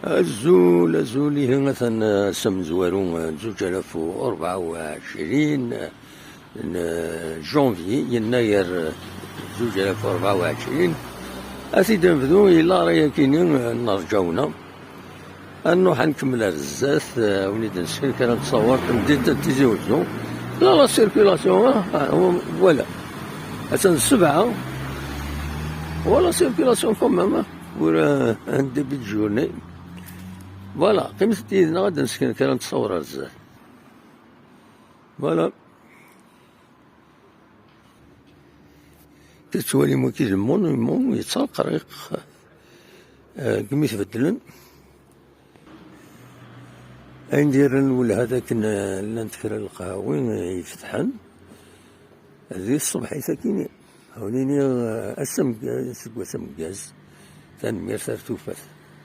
الزول هي مثلا سم زوارو 2024 جونفي يناير 2024 أسيدي نبدو إلا راهي كاينين نرجعونا أنو حنكمل الزاف ونيت نسكن كان نتصور بديت تيزي وزو لا سيركيلاسيون ولا أسان السبعة ولا سيركيلاسيون كومام ولا ان ديبي دو جورني فوالا قيمت يدنا غادا نسكن كان نتصور بزاف فوالا كتولي مو كيزمون يتسرق ريق كمي تبدلن ندير نقول هذاك لا نتكرا القهوي يفتحن هذه الصبح ساكنين هونيني اسم سكوا سم كاز تنمير سار توفات